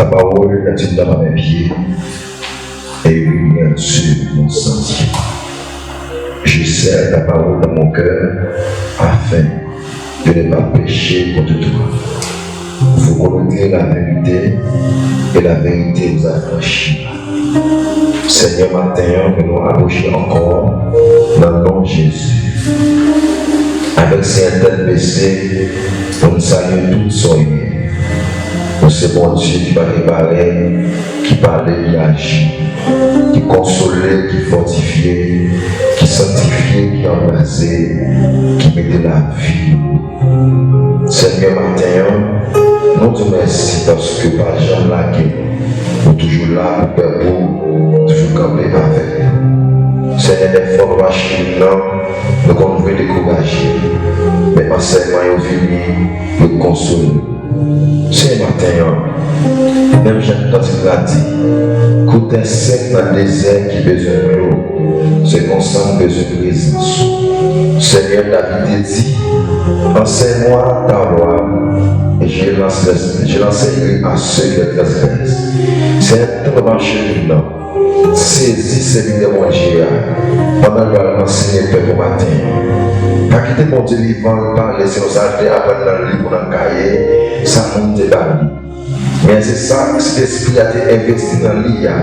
Ta parole est dans mes pieds et une lumière sur mon sentier. Je serre ta parole dans mon cœur afin de ne pas pécher contre toi. Vous connaîtrez la vérité et la vérité vous affranchira. Seigneur, matin, nous nous approchons encore dans le nom de Jésus. Avec ces têtes baissées, nous nous saluons toutes soignées. Nous c'est bon Dieu qui va réparer, qui parlait, qui agit, qui consolait, qui fortifiait, qui sanctifiait, qui embrasait, qui mettait la vie. Seigneur, matin, nous te remercions parce que par Jean Laguet, nous sommes toujours là pour faire beau, toujours camper avec nous. Seigneur, des fois, nous marchons là, nous pouvons décourager, mais enseignement est fini, nous consoler. C'est matin, même Jean Tantika dit, côté sec dans le désert qui besoin de l'eau, c'est constant besoin de présence. Seigneur, David dit, enseigne-moi ta loi et je l'enseignerai à ceux qui transgressent. C'est un temps de marcher dedans. Saisis celui de mon Dieu pendant que je l'enseigne le matin. Pas quitter mon Dieu vivant, parler sur nos achetés, apprendre dans le livre, dans le cahier, ça monte des barils. Mais c'est ça, cet esprit a été investi dans l'IA,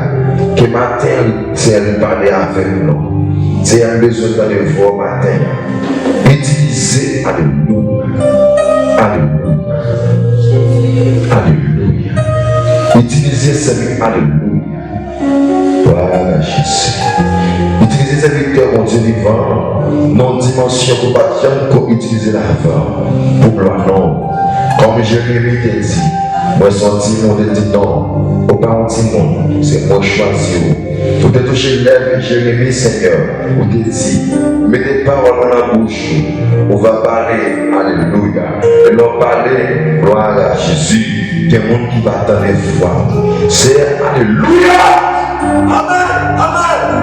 que matin, c'est un parler avec nous. C'est un besoin de voir matin. Utilisez, alléluia. Alléluia. Alléluia. Utilisez celui, alléluia. Voilà Jésus. Utilisez ces victoires, mon Dieu vivant, non dimension pour pas qu'on utilise l'avant. Pour gloire non. Comme Jérémie t'a dit, moi senti mon dit non. Au pas monde, c'est moi choisi. Vous te toucher l'œuvre Jérémie Seigneur. Vous te dit, mettez paroles dans la bouche. On va parler, alléluia. Et l'on parler, gloire à Jésus. Des monde qui va attendre les fois. C'est alléluia. Amen, amen.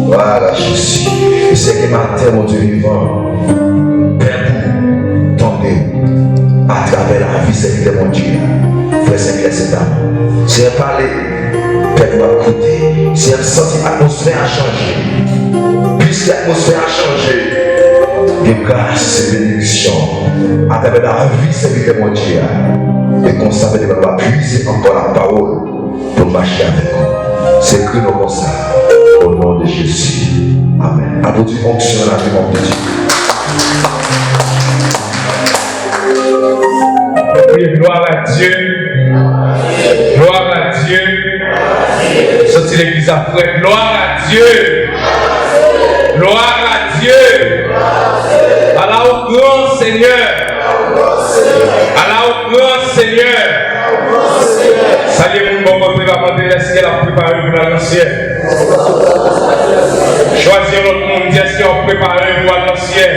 Voilà Jésus. Et c'est que matin, mon Dieu vivant, Père, tendez à travers la vie, c'est mon Dieu. Frère, c'est âme. C'est un parler, Père, doit écouter. C'est un senti l'atmosphère a changé. Puisque l'atmosphère a changé, de grâce et bénédiction, à travers la vie, c'est mon Dieu. Et qu'on savait que nous allons puiser encore la parole pour marcher avec nous. C'est que nous comme ça, au nom de Jésus. Amen. Applaudis onction la vie, mon Dieu. Oui, gloire à Dieu. Gloire à Dieu. Sorti l'église après. Gloire à Dieu. Gloire à Dieu. Allah au grand Seigneur. Allah au grand Seigneur. Salut mon bon préparé, est-ce qu'elle a préparé pour aller dans le ciel? Choisir l'autre monde, est-ce qu'elle a préparé pour aller dans le ciel?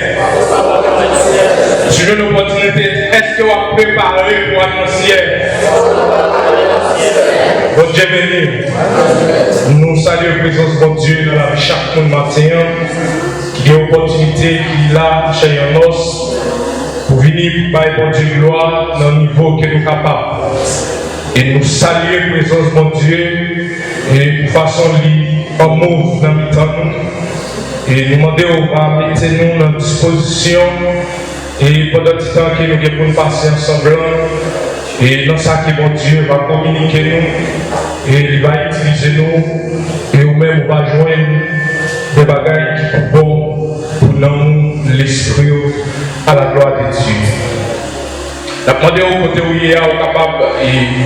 Je veux une opportunité, est-ce qu'elle a préparé pour aller dans le ciel? Bon Dieu béni. Nous saluons la présence de Dieu dans la vie chaque monde matin, qui a une opportunité, qui l'a chez un os. Pour venir par bon Dieu gloire dans le niveau que nous sommes capables. Et nous saluons la présence de mon Dieu et pour façon de move dans le temps. Et nous demandons à mettre nous dans disposition et pendant le temps que nous devons passer ensemble. Et dans ça que mon Dieu va communiquer nous et il va utiliser nous et nous-mêmes on va joindre des bagages qui sont bons pour nous l'esprit à la gloire de Dieu. La demandé au côté où il est capable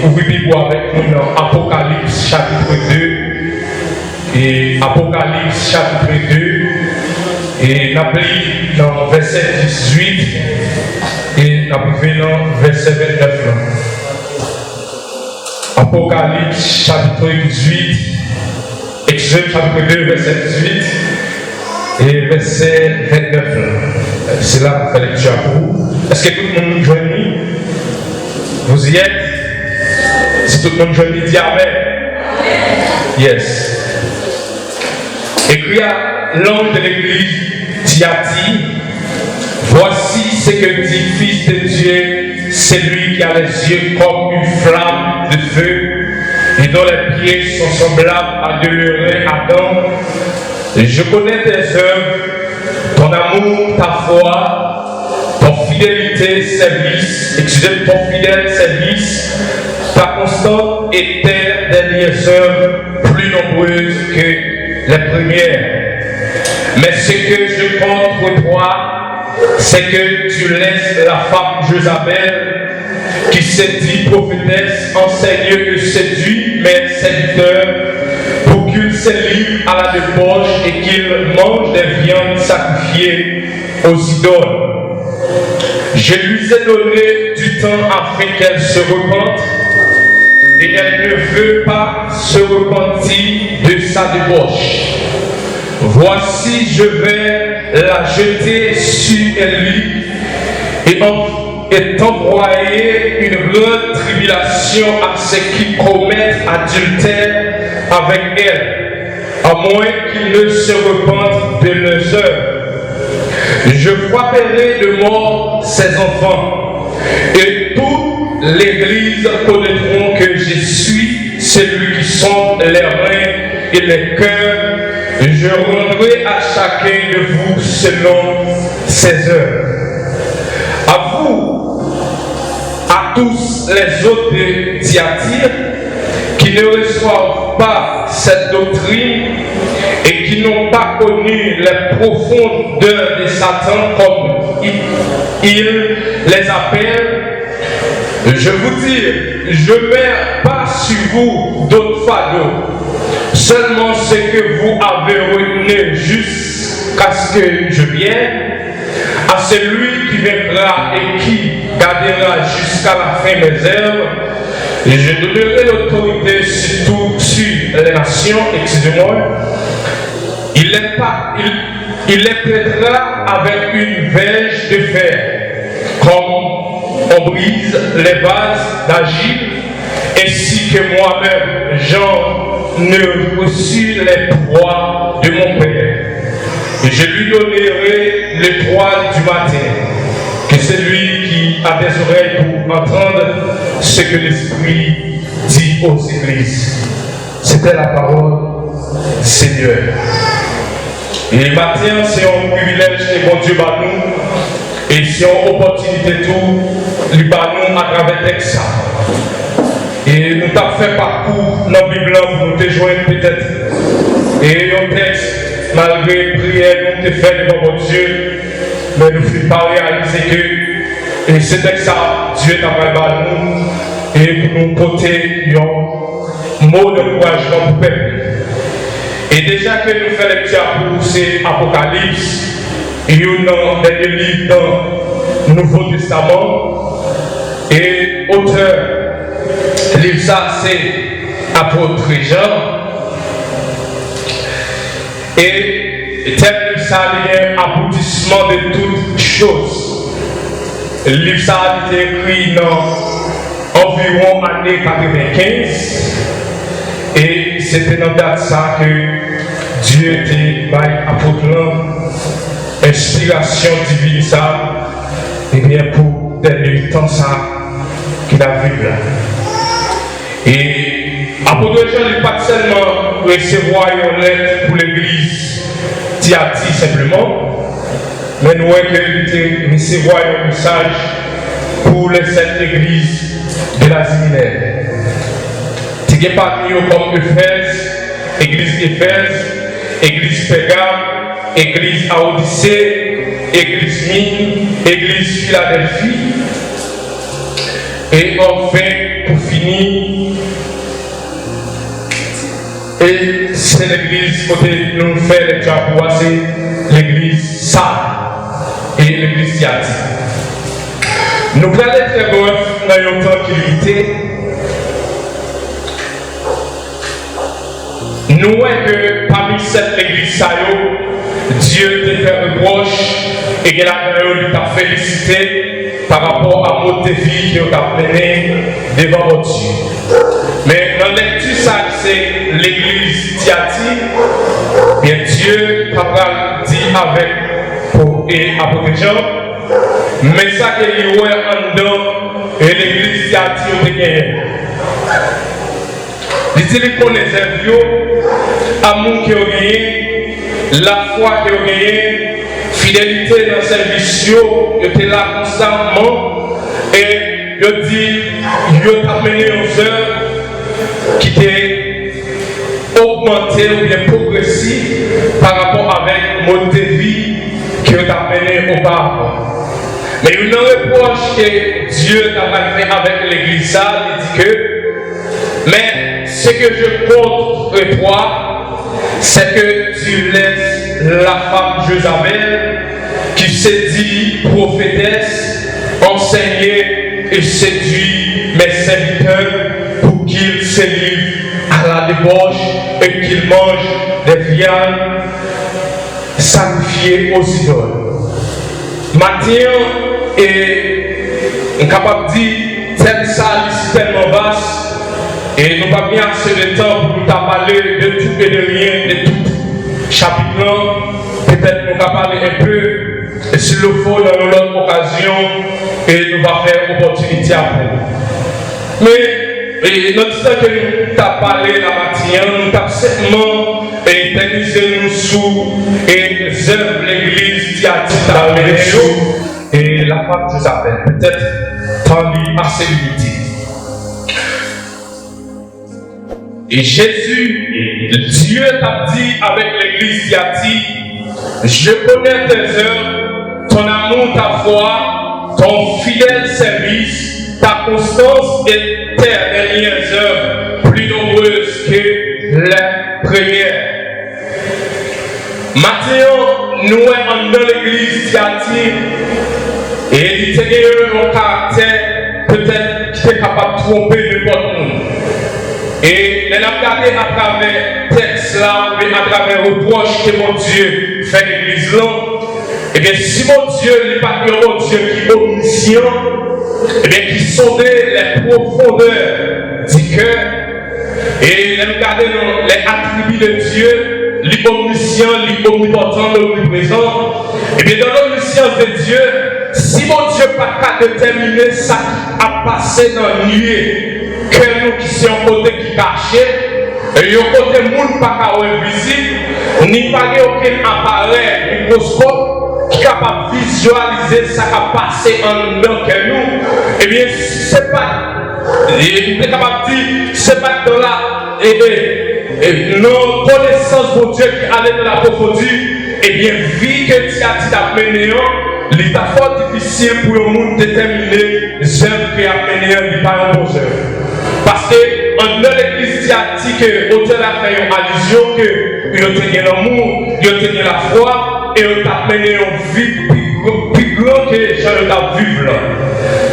d'ouvrir la Bible avec nous dans Apocalypse chapitre 2. Et Apocalypse chapitre 2. Et nous avons dans verset 18 et nous avons dans verset 29. Apocalypse chapitre 18. Exode chapitre 2, verset 18 et verset 29. C'est là que vous faites lecture pour vous. Est-ce que tout le monde nous joint? Vous y êtes? Si tout le monde joint, dit Amen. Yes. Écrit à l'ange de l'église Thyatire, voici ce que dit Fils de Dieu, c'est lui qui a les yeux comme une flamme de feu et dont les pieds sont semblables à de l'urée Adam. Je connais tes œuvres, ton amour, ta foi, ton fidélité, ton fidèle service, ta constante et tes dernières œuvres plus nombreuses que les premières. Mais ce que je compte pour toi, c'est que tu laisses la femme Jézabel, qui s'est dit prophétesse, enseigne et séduit mes serviteurs pour qu'ils se livrent à la débauche et qu'ils mangent des viandes sacrifiées aux idoles. Je lui ai donné du temps afin qu'elle se repente et elle ne veut pas se repentir de sa débauche. Voici, je vais la jeter sur lui et t'envoyer une grande tribulation à ceux qui commettent adultère avec elle, à moins qu'ils ne se repentent de leurs œuvres. Je frapperai de mort ses enfants, et toute l'Église connaîtront que je suis celui qui sonde les reins et les cœurs. Je rendrai à chacun de vous selon ses œuvres. À vous, à tous les autres de Thyatire qui ne reçoivent pas cette doctrine et qui n'ont pas connu les profondeurs de Satan comme il les appelle, je vous dis, je ne mets pas sur vous d'autres fardeaux, seulement ce que vous avez retenu jusqu'à ce que je vienne. À celui qui viendra et qui gardera jusqu'à la fin mes œuvres, je donnerai l'autorité sur les nations, excusez-moi. Il les prêtera avec une verge de fer, comme on brise les vases d'argile, ainsi que moi-même j'en ai reçu les proies de mon Père. Et je lui donnerai l'étoile du matin, que celui qui a des oreilles pour entendre ce que l'Esprit dit aux églises. C'était la parole du Seigneur. Et le matin, c'est un privilège que bon Dieu bat nous, et c'est une opportunité tout, lui bat nous à travers le texte. Et nous avons fait parcours dans la Bible pour nous rejoindre peut-être. Et un texte, malgré prière, nous avons fait devant mon Dieu, mais nous ne pouvons pas réaliser que ce texte, Dieu t'a préparé nous et pour nous porter un mot d'encouragement pour le peuple. Et déjà que nous faisons lecture pour cet Apocalypse, il y a des livres dans le Nouveau Testament, et auteur, livre ça, c'est Apôtre Jean. Et tel livre ça, il y a un aboutissement de toutes choses. Le livre ça a été écrit dans environ l'année 95. Et c'était dans date ça que Dieu était par apôtre inspiration divine ça, et bien pour dernier temps ça qu'il a vu là. Et apôtre Jean n'est pas seulement recevoir une lettre pour l'église Thyatire simplement, mais nous qu'il recevoir un message pour les sept églises de l'Asie mineure. Il y a parmi eux comme Éphèse, Église Éphèse, Église Pérgame, Église Aodyssée, Église Mine, Église Philadelphie. Et enfin, pour finir, et c'est l'église côté nous fait les diapois, c'est l'église Sardes et l'église Thyatire. Nous prenons très bref dans une tranquillité. Nous voyons que parmi cette église, Dieu te fait reproche et qu'il a félicité par rapport à votre défi qui a mené devant votre Dieu. Mais dans la lecture, ça, c'est l'église Thyatire. Bien Dieu a dit avec apôtre Jean, mais ça qu'il y a en dedans, et l'église qui a dit au gagné. Il dit qu'il connaît l'amour qui a gagné, la foi qui a gagné, fidélité dans le service, il était là constamment et il dit il a amené aux œuvres qui étaient augmentées ou bien progressives par rapport avec le mode de vie qui a amené auparavant. Mais une reproche que Dieu a fait avec l'église, il dit que mais ce que je compte de toi, c'est que tu laisses la femme Jézabel qui s'est dit prophétesse, enseigner et séduire mes serviteurs pour qu'ils se livrent à la débauche et qu'ils mangent des viandes sacrifiées aux idoles. Matthieu est capable de dire, tel ça, c'est tellement vaste. Et nous n'avons pas bien assez de temps pour nous parler de tout et de rien, de tout chapitre. Peut-être nous allons parler un peu, et s'il le faut, dans l'autre occasion, et nous allons faire opportunité après. Mais notre temps que nous avons parlé la matinée, nous avons simplement technisé nous sous et œuvres l'église qui a dit et la femme je s'appelle peut-être tant assez limité. Et Jésus, Dieu t'a dit avec l'église qui a dit, je connais tes œuvres, ton amour, ta foi, ton fidèle service, ta constance et tes dernières œuvres, plus nombreuses que les premières. Maintenant, nous sommes dans l'église qui a dit, et il y a un caractère peut-être qui est capable de tromper n'importe où. Et les regardé à travers le texte là, mais à travers le reproche que mon Dieu fait l'église là, et bien si mon Dieu n'est pas un Dieu qui est omniscient, et bien qui sondait les profondeurs du cœur, et les regarder les attributs de Dieu, l'omniscient, l'omnipotent, l'omniprésent, et bien dans l'omniscience de Dieu, si mon Dieu n'a pas déterminé ça qui a passé dans le nuée, que nous qui sommes côté qui cachés, et au côté monde pas visible, ni pas aucun appareil microscope qui est capable de visualiser ça qui a passé en dedans que nous, et bien c'est pas, il est capable de dire, c'est pas dans la nos connaissances pour Dieu qui allait dans la profondeur, et bien vie que tu as dit à mener, il est fort difficile pour le monde de déterminer les œuvres qui a mené un par un bon œuvre. Parce que dans l'église, il a dit que l'auteur a fait une allusion que il a tenu l'amour, il a tenu la foi et il a mené une vie plus grande que les gens ont vécu là.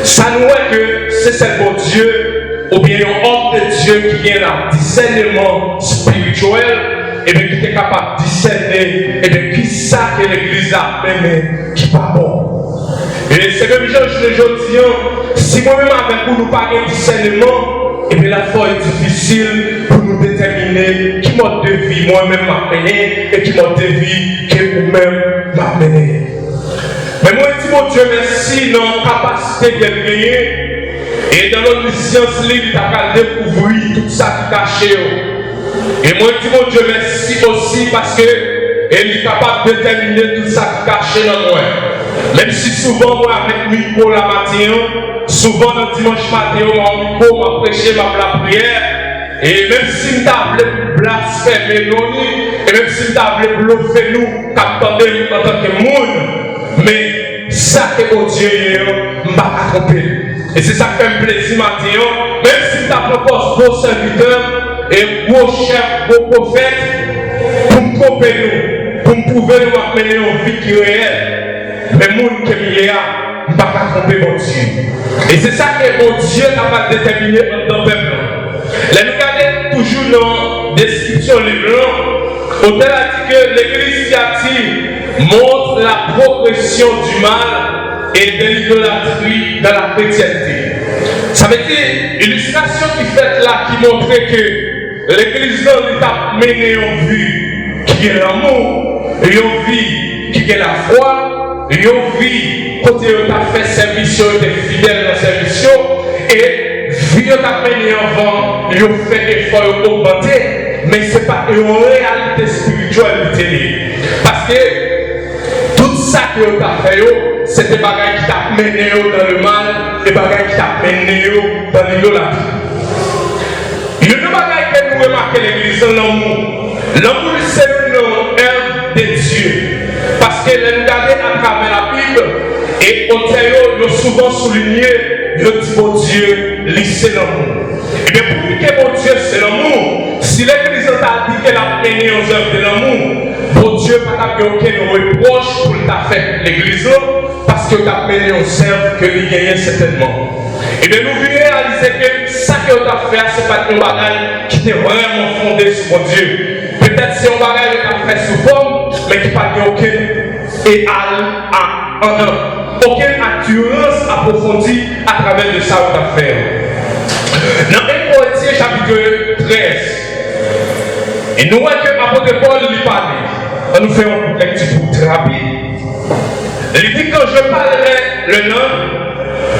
Ça nous est que c'est ce bon Dieu ou bien un homme de Dieu qui vient là, discernement spirituel et bien qui est capable de discerner et bien qui sait que l'église a mené qui n'est pas bon. Et c'est comme je le dis, si moi-même avec vous nous parlons de discernement, et bien la foi est difficile pour nous déterminer qui mode de vie moi-même m'a mené et qui mode de vie que vous-même m'a mené. Mais moi je dis mon Dieu merci dans la capacité de gagner et dans notre science libre tu as découvrir tout ça qui est caché. Et moi je dis mon Dieu merci aussi parce que il est capable de déterminer tout ça qui est caché dans moi. Même si souvent moi avec micro la matinée, souvent le dimanche matin, on m'a prêché la prière, et même si nous avons blasphémé nous, et même si nous avons bluffé nous, qu'attendez nous en tant que monde, mais ça que mon Dieu m'a trompé. Et c'est ça qui fait un plaisir matin, même si nous avons proposé vos serviteurs et vos chefs, vos prophètes, pour me tromper nous, pour me prouver nous amener une vie qui est réelle. Mais le monde qui est là, ne va pas tromper mon Dieu. Et c'est ça que mon Dieu n'a pas déterminé dans le peuple. Là, nous regardons toujours dans la description du livre. Auteur a dit que l'église qui montre la progression du mal et de l'idolâtrie dans la chrétienté. Ça veut dire l'illustration qui fait là, qui montrait que l'église a mené une vie qui est l'amour, une vie qui est la foi. Une vie, quand tu as fait service, tu es fidèle dans la service, Et vu que tu as mené avant, ils ont fait effort augmenter, mais ce n'est pas une réalité spirituelle. Parce que tout ça que tu as fait, c'est des bagages qui t'ont mené dans le mal, des bagages qui t'ont mené dans l'idolâtrie. Il y a des bagages que nous remarquons l'église dans l'amour. L'amour, c'est une œuvre de Dieu. Parce que nous regardons à travers la Bible, et on a souvent souligné, il dit bon Dieu, c'est l'amour. Et bien pour dire que bon Dieu, c'est l'amour, si l'église a dit qu'elle a mené aux œuvres de l'amour, bon Dieu n'a pas aucun reproche pour t'a fait l'église, parce que tu as mené aux œuvres que lui gagnait certainement. Et bien nous venons réaliser que ça que tu as fait, ce n'est pas un bagage qui était vraiment fondé sur mon Dieu. Peut-être c'est un bagage que tu as fait sous forme, mais qui n'a pas aucune assurance approfondie à travers de ça que tu as fait. Dans 1 Corinthiens chapitre 13, et nous voyons que l'apôtre Paul lui parlait. On nous fait un petit bout rapide. Il dit quand je parlerai le nom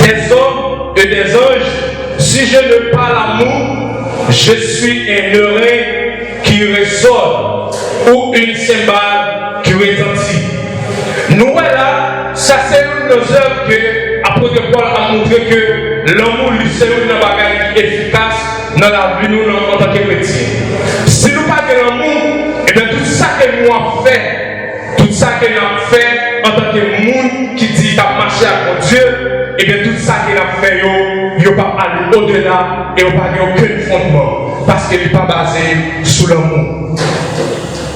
des hommes et des anges, si je ne parle l'amour, je suis un oreille qui ressort ou une cymbale qui retentit. Nous voilà, ça c'est une de nos œuvres que l'apôtre Paul a montré que l'amour c'est une bagage efficace dans la vie nous en tant que chrétiens. Si nous parlons de l'amour, et bien tout ça que nous avons fait, tout ça que nous avons fait en tant que monde qui dit qu'il a marché avec Dieu, et bien tout ça qu'il a fait, il n'a pas allé au-delà et il n'a pas aucun fondement. Parce qu'il n'est pas basé sur l'amour.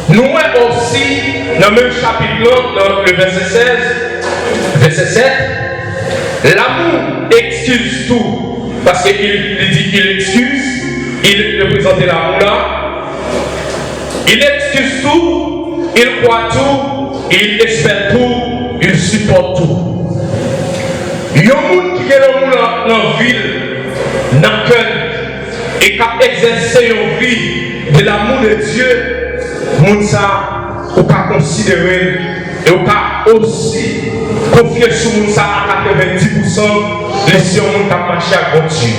Nous aussi, dans le même chapitre, dans le verset 7, l'amour excuse tout. Parce qu'il dit qu'il excuse, il représente l'amour là. Il excuse tout, il croit tout, il espère tout, il supporte tout. Il y a un monde qui est dans la ville, dans le cœur, et qui a exercé une vie de l'amour de Dieu. Moun ça, on peut considérer et on peut aussi confier sur moun ça à 90% les si on a marché à Dieu.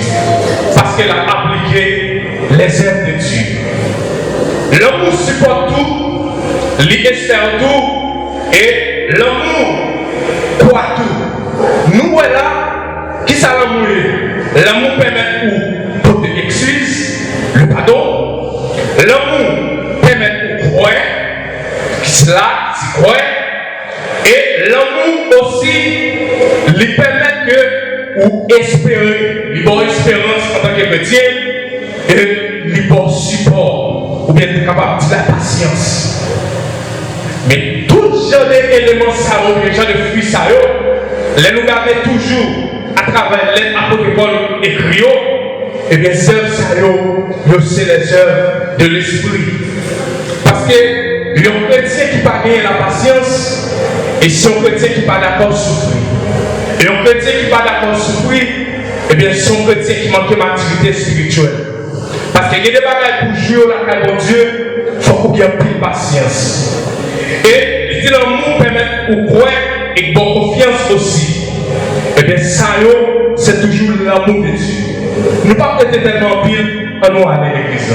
Parce qu'elle a appliqué les œuvres de Dieu. L'amour supporte tout, l'espère tout et l'amour croit tout. Nous voilà, qui ça l'amour? L'amour permet ou pour te excuse, le pardon. L'amour permet ou croire, qui cela, qui croit. Et l'amour aussi, lui permet que ou espérer, lui donne espérance en tant que chrétien et lui donne support ou bien être capable de la patience. Mais tout genre d'éléments ça, les gens de fruits ça, les nous garder toujours à travers les apôtres Paul écrit, et bien ces œuvres ça, c'est les œuvres de l'esprit. Parce que un chrétien qui n'a pas gagné la patience, et si un chrétien qui n'est pas d'accord souffrir. Et un chrétien qui n'est pas d'accord souffrir, eh bien c'est un chrétien qui manque de maturité spirituelle. Parce qu'il y a des bagages pour jouer la carte de Dieu, il faut qu'on ait plus de patience. Et il dit l'amour permet de croire et de bonne confiance aussi. Eh bien ça, c'est toujours l'amour de Dieu. Nous ne pouvons pas être tellement pile à nous aller à l'église.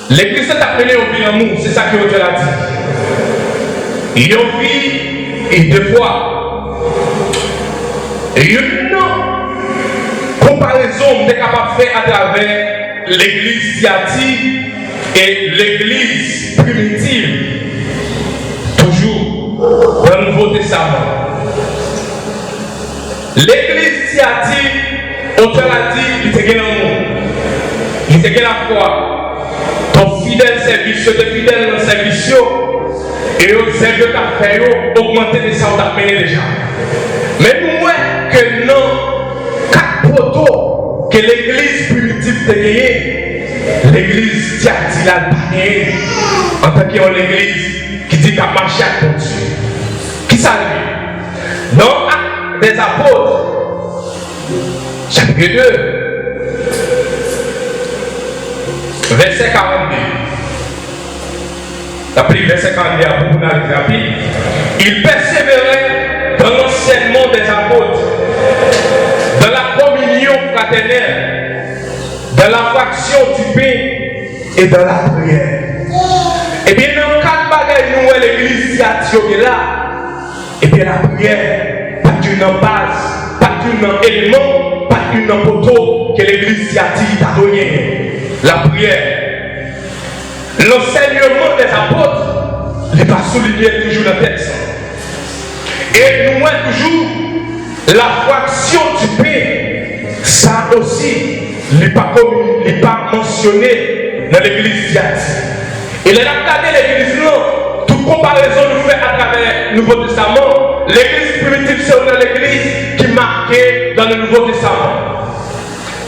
L'église est appelée au bien amour, c'est ça que Dieu a dit. Il y a une vie et deux fois. Et une comparaison on est capable de faire à travers l'église Thyatire et l'église primitive. Toujours dans le Nouveau Testament. L'église Thyatire, auteur a dit, il était l'amour. Il était la foi. Ton fidèle service, de fidèle dans le service, et au service de ta fait, augmenter les ça, on t'a payé déjà. Mais nous voyons que non, 4 poteaux que l'église primitive a gagné, l'église Thyatire a gagné, en tant qu'église qui dit qu'à marcher avec Dieu. Qui ça arrive? Dans Actes des Apôtres, chapitre 2. Verset 42. T'as pris verset 42 pour nous aller rapide. Il persévérait dans l'enseignement l'enseignement des apôtres, dans la communion fraternelle, dans la fraction du pain et dans la prière. Et bien, dans quatre bagages, nous, l'église qui a là, et bien la prière, pas qu'une base, pas qu'un élément, pas qu'une poteau que l'église qui a donné. La prière. L'enseignement des apôtres, il n'est pas souligné toujours dans le texte. Et nous voyons toujours la fraction du pain, ça aussi, il n'est pas mentionné dans l'église d'Ati. Et les regardé l'église là, toute comparaison nous fait à travers le Nouveau Testament, l'église primitive c'est l'église qui marquait dans le Nouveau Testament.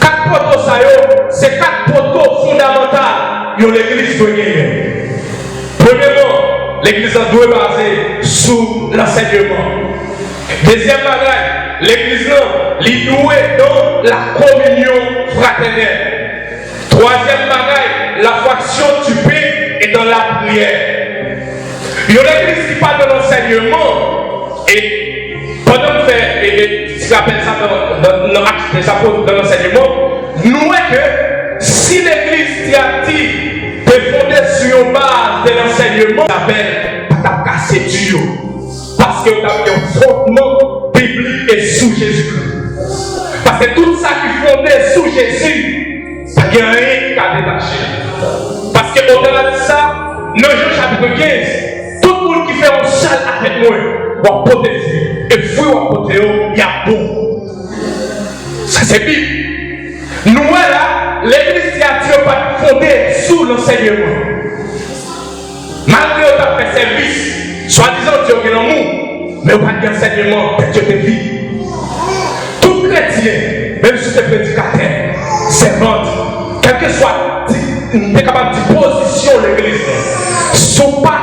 Quatre poteaux, c'est quatre poteaux fondamentaux de l'église de gagner. Premièrement, l'église doit être basée sur l'enseignement. Deuxième bagage, l'église doit être dans la communion fraternelle. Troisième bagage, la fraction du pain et dans la prière. Il y a l'église qui parle de l'enseignement et pendant que ce qu'on appelle ça dans l'acte des apôtres de l'enseignement, nous voyons que si l'église Thyatire est fondée sur une base de l'enseignement, ça s'appelle pas casser du yo. Parce que vous avez un fondement biblique et sous Jésus-Christ. Parce que tout ça qui est fondé sous Jésus, il n'y a rien qui a détaché. Parce qu'au-delà de ça, dans Jean chapitre 15, tout le monde qui fait un seul avec moi, va protéger. Et vous, va protéger, il y a bon. Ça c'est Bible. Nous, là, l'église Thyatire n'est pas fondée sous l'enseignement. Malgré que tu as fait service, soi-disant tu es dans le monde, mais pas d'enseignement, tu es vie. Tout chrétien, même si tu es prédicateur, servante, quel que soit, tu es capable de position l'église, ne sont pas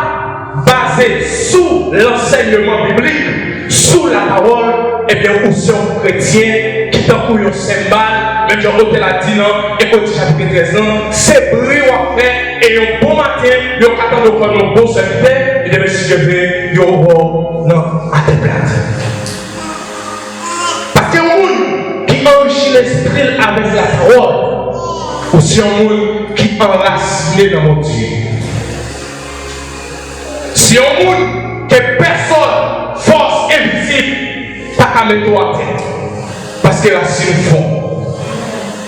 basés sous l'enseignement biblique, sous la parole, et bien aussi un chrétien qui t'a pour un symbole, même Jean-Rotel a dit non, et quand chapitre 13 ans, c'est bruit à faire, et un bon matin, il y a un prendre un bon serviteur, et bien si je vais, il y a non, à tes plates. Parce qu'il y a un monde qui enrichit l'esprit avec la parole, aussi un monde qui enraciné dans mon Dieu. Si un monde que personne, force invisible, pas qu'à mettre à tête. Parce que la signe fond.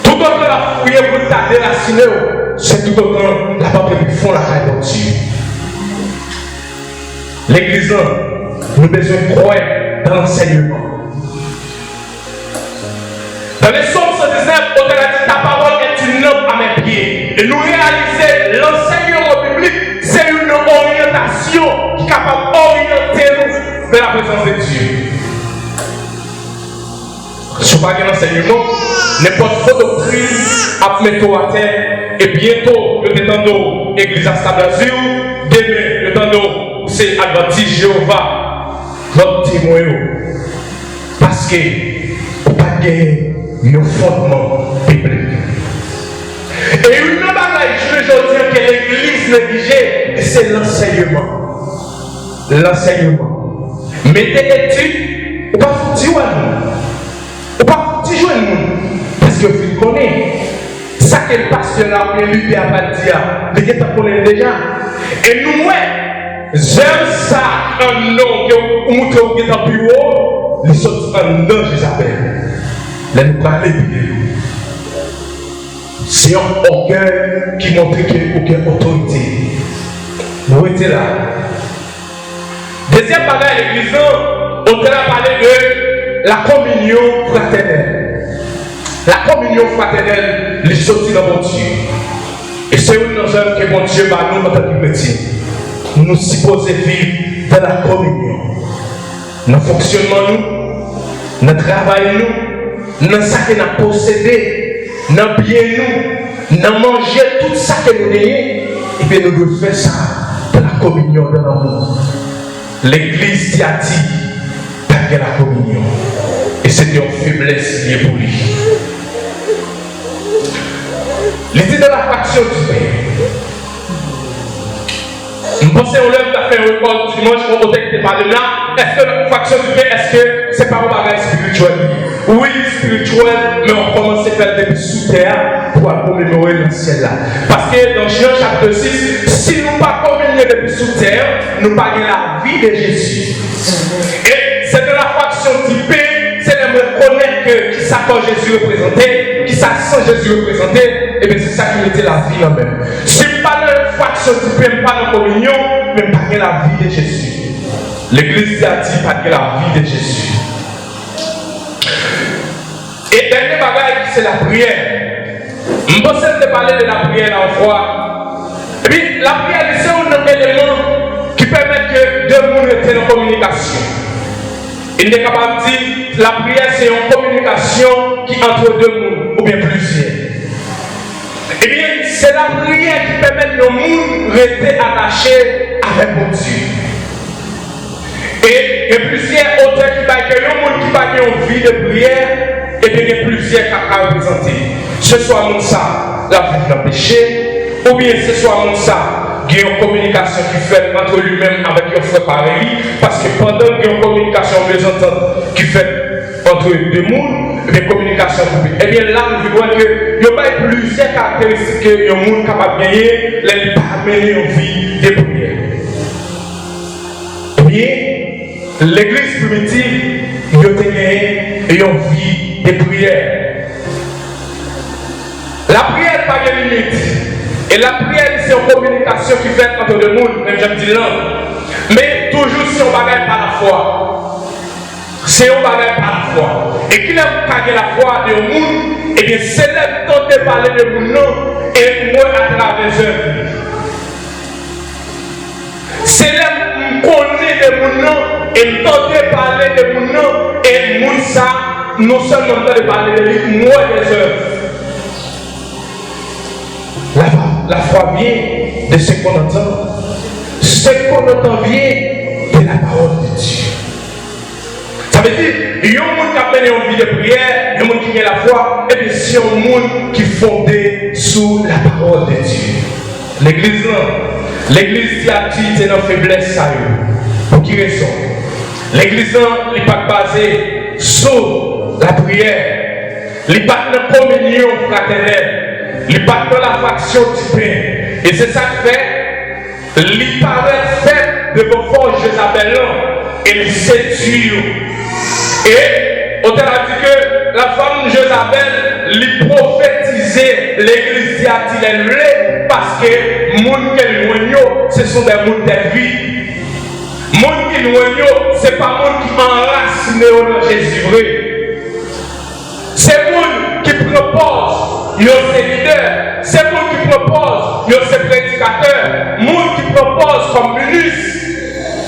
Tout autant la fouille pour ta déraciner, c'est tout autant la porte qui fond la caille de Dieu. L'église, nous avons besoin de croire dans l'enseignement. Dans les Psaumes 119, on a dit ta parole est une lampe à mes pieds. Et nous réaliser l'enseignement biblique, c'est une orientation qui est capable d'orienter nous vers la présence de Dieu. Si vous n'avez pas d'enseignement, n'importe quelle doctrine à mettre à terre, et bientôt, le temps d'eau, l'église à stable azur, demain, le temps d'eau, c'est Adventiste Jéhovah, notre témoin. Parce que, vous n'avez pas gagné un fondement biblique. Et une autre bagaille, je veux dire que l'église négligeait, c'est l'enseignement. L'enseignement. Mettez études, ou pas foutu à nous. Ou pas foutu à nous. Parce que vous connaissez. Ça que le pasteur a lu à Badia, les gens connaissent déjà. Et nous, j'aime ça, un nom que vous montrez au guet plus haut, les autres un nom, j'appelle. Là, nous parlons de nous. C'est un orgueil qui montre qu'il n'y a aucune autorité. Vous étiez là. Deuxième bagage à l'église, on a parlé de la communion fraternelle. La communion fraternelle, les sorties dans mon Dieu. Et c'est une des œuvres que mon Dieu va nous, en tant que chrétiens. Nous supposons vivre dans la communion. Dans le fonctionnement, dans le travail, dans ce que nous avons possédé, dans le bien, dans manger tout ça que nous avons, et bien nous devons faire ça dans la communion, dans l'amour. L'église Thyatire a la communion. Et c'était une faiblesse liée pour lui. L'idée de la fraction du pain. Je ne Pensez au lève d'affaires au record du dimanche, au texte de parler là. Est-ce que la fraction du bien, est-ce que c'est pas un bagage spirituel? Oui, spirituel, mais on commence à faire depuis sous terre pour commémorer le ciel là. Parce que dans Jean chapitre 6, si nous ne pas communier depuis sous terre, nous parlons la vie de Jésus. Et c'est de la fraction typée, c'est de reconnaître que qui ça quand Jésus représentait, qui ça sans Jésus représentait, et bien c'est ça qui mettait la vie en même. Si pas de fraction typée, pas de communion, mais pas de la vie de Jésus. L'église a dit pas de la vie de Jésus. Et dernier bagage, c'est la prière. Je pense de parler de la prière en foi. Et puis, la prière, c'est un élément qui permet que deux mondes restent en communication. Il est capable de dire la prière, c'est une communication qui entre deux mondes, ou bien plusieurs. Eh bien, c'est la prière qui permet que nos mondes rester attachés avec mon Dieu. Et il y a plusieurs auteurs qui parlent une vie de prière, et bien il y a plusieurs qui ont représenté. Ce soit mon ça, la vie de péché, ou bien ce soit mon ça, il y a une communication qui fait entre lui-même avec un frère pareil, parce que pendant qu'il y a une communication qui fait entre deux mondes, et bien communication publique. Et bien là, nous voyons qu'il y a plusieurs caractéristiques que le monde est capable de gagner, les pas mener une vie de prière. Eh bien, l'église primitive, il y a gagné une vie de prière. La prière n'a pas de limite. Et la prière, c'est une communication qui fait entre le monde, même je dis là. Mais toujours si on bagaille par la foi. C'est on bagaille par la foi. Et qui n'a pas la foi de monde, et bien c'est le temps de parler de monde et moi à travers eux. C'est là qu'on connaît de mon nom et tenter parler de mon nom et mon ça, non seulement de parler de lui, moi des œuvres. La foi vient de ce qu'on entend. Ce qu'on entend vient de la parole de Dieu. Ça veut dire, il y a un monde qui a mené une vie de prière, il y a un monde qui a la foi, et puis c'est un monde qui est fondé sous la parole de Dieu. L'église là. L'église qui a dit c'est notre faiblesse à eux. Pour qui raison? L'église n'est pas basée sur la prière. Elle n'est pas dans la communion fraternelle. Elle n'est pas dans la fraction du pain. Et c'est ça qui fait. Elle paraît faite de vos forces Jézabel. Elle séduit. Et on a dit que la femme Jézabel lui prophétisait l'église qui a dit elle parce que les gens qui sont ce sont des gens de vie. Les gens qui sont ce n'est pas les gens qui enracinent dans Jésus vrai. C'est les gens qui proposent nos serviteurs, c'est les gens qui proposent nos prédicateurs, les gens qui proposent comme ministres,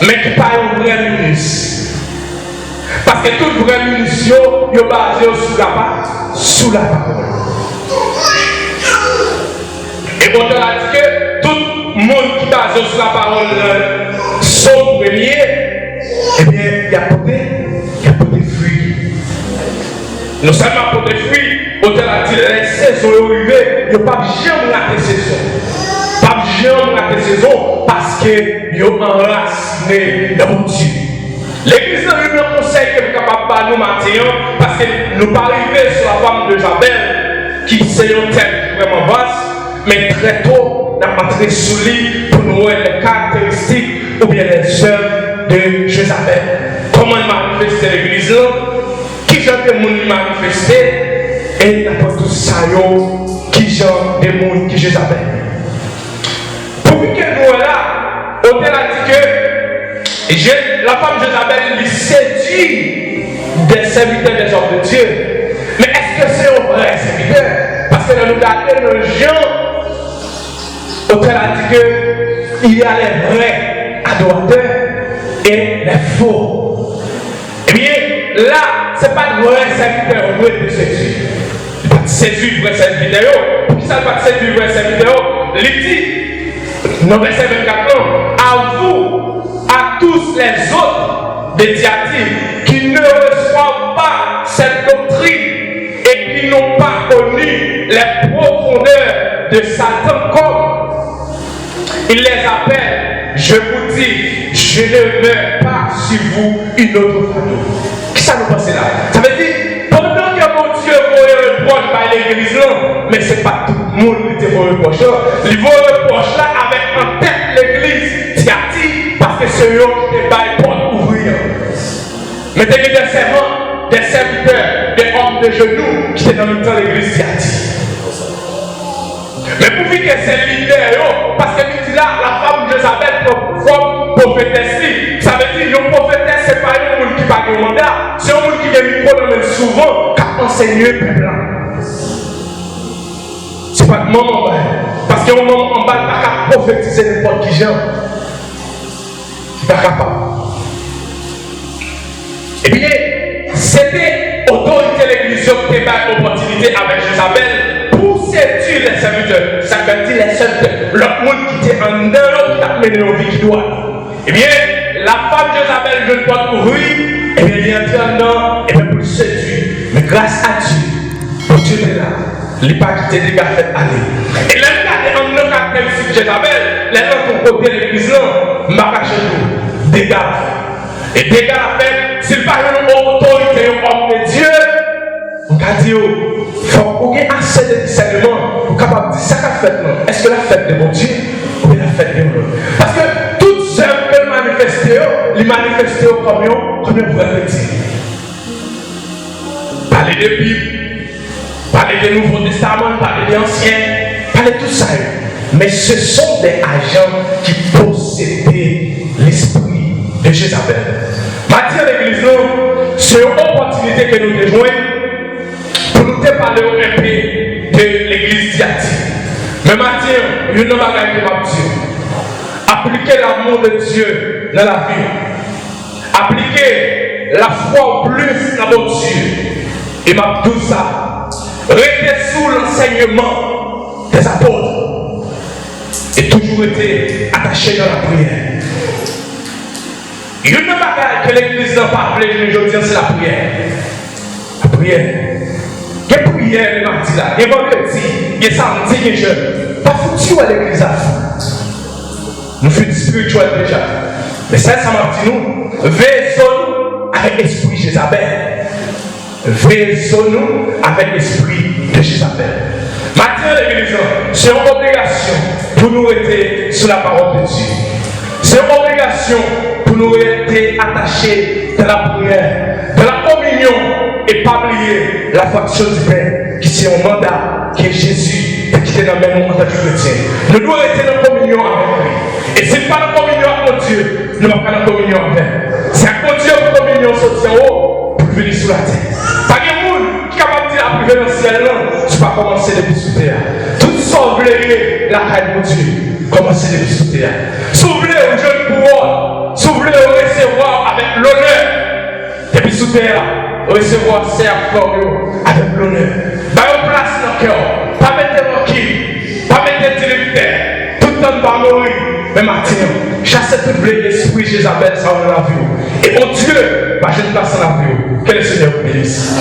mais qui ne sont pas un vrai ministre. Parce que toute vraie munition est basée sous la parole. Et on a dit que tout le monde qui est basé sur la parole, son premier, eh bien, il y a pour des fruits. Non seulement pour des fruits, on a dit les saisons sont arrivées, il n'y a pas jamais raté saison. Pas jamais raté saison parce qu'ils ont enraciné dans Dieu. L'église a eu un conseil que nous sommes capables de nous matin parce que nous ne pas arriver sur la femme de Jabel qui c'est un thème vraiment vaste, mais très tôt, nous avons entré sous lui pour nous voir les caractéristiques ou bien les œuvres de Jézabel. Comment il manifestait l'église là, qui genre de monde manifestait et d'après tout ça, qui genre de monde qui Jézabel. Pour que nous là, on a dit que la femme Jézabel lui séduit des serviteurs des hommes de Dieu. Mais est-ce que c'est un vrai serviteur? Parce que nous regardons nos gens, on a dit qu'il y a les vrais adorateurs et les faux. Eh bien, là, ce n'est pas le vrai serviteur au lieu de séduire. Il ne va pas séduire le vrai serviteur. Pour qui ça ne va pas séduire le vrai serviteur? Il dit, dans verset 24 ans, à vous, à tous les autres des Thyatire qui ne reçoivent pas cette doctrine et qui n'ont pas connu les profondeurs de Satan comme il les appelle je vous dis, je ne mets pas sur vous une autre fardeau. Qui ça nous pense là? Ça veut dire, pendant que mon Dieu vous reproche par l'église, mais ce n'est pas tout le monde qui te reproche. Il vous reproche là avec en tête l'église Tiati, parce que c'est eux qui te baillent pour ouvrir. Mais dès que des servants, des serviteurs, des hommes de genoux qui étaient dans le temps de l'église Tiati. Mais pour dire que c'est leader, parce que dit là, la femme de Jezabel comme prophétesse, ça veut dire que prophétesse, ce n'est pas un monde qui parle de mandat, c'est un monde qui est micro souvent, qui a enseigné le peuple. Ce n'est pas de moment en bas. Parce qu'un moment en bas, il n'a qu'à prophétiser n'importe qui genre. Il n'est pas capable. Eh bien, c'était autorité de l'église qui a eu l'opportunité avec Jezabel pour séduire les serviteurs. Ça veut dire les serviteurs. L'autre monde qui était en dehors, qui a mené une vie qui doit. Eh bien, la femme de Jezabel, je ne peux pas courir. Eh bien, il est entré en dedans, et bien pour le séduire. Mais grâce à Dieu, pour Dieu est là. Il n'a pas quitté des gars fait aller. Et là, il y a un autre acteur de Jezabel, les gens qui ont côté l'église, m'a caché tout. Des gars. Et des gars à faire, s'il pas une autorité, un homme de Dieu, on a dit, il faut qu'on ait assez de discernement pour capable de dire ça qu'a fait. Est-ce que la fête de mon Dieu ou la fête de l'homme? Parce que toutes œuvres peuvent manifester, les manifester comme un vrai petit. Parler de Bible, parler du Nouveau Testament, parler de l'Ancien, parler de tout ça. Mais ce sont des agents qui possédaient l'esprit de Jézabel. Maintenant, l'église, c'est une opportunité que nous devons pour nous parler un peu de l'église Tiati. Mais maintenant, il y a une bagaille qui m'a dit. Appliquer l'amour de Dieu dans la vie. Appliquer la foi plus dans votre Dieu. Et m'a dit ça. Rester sous l'enseignement des apôtres. Et toujours été attaché dans la prière. Il y a une bagaille que l'église n'a pas appelée, je veux dire, c'est la prière. La prière. Quelle prière le mardi là? Il y a vendredi, il y a samedi, il y a jeudi. Pas foutu à l'église à nous faisons spirituel déjà. Mais ça m'a dit nous, veillons avec l'esprit de Jézabel. Veillons avec l'esprit de Jézabel. Maintenant, l'église, c'est une obligation pour nous rester sur la parole de Dieu. C'est une obligation pour nous rester attachés dans la prière, dans la communion, et pas oublier la fraction du pain, qui c'est un mandat, qui est Jésus, qui est dans le même monde du chrétien. Nous devons rester dans la communion avec lui. Et ce n'est pas la communion avec Dieu, nous ne sommes pas dans la communion avec. C'est à Dieu que la communion sortit en haut pour venir sur la terre. Pas de monde qui est capable de dire à priver dans le ciel, non, tu vas commencer depuis sous terre. Tout sauver la caille de Dieu, commencer depuis sous terre. S'ouvrir au jeune pouvoir, s'ouvrir au recevoir avec l'honneur. Depuis sous terre, recevoir serre avec l'honneur. Dans une place dans le cœur, pas mettre tranquille, pas mettre directeur, tout le temps pas mourir. Mais maintenant, chassez tout l'esprit Jézabel, ça on l'a vu. Et mon Dieu, je ne passe en la vie. Que le Seigneur vous bénisse.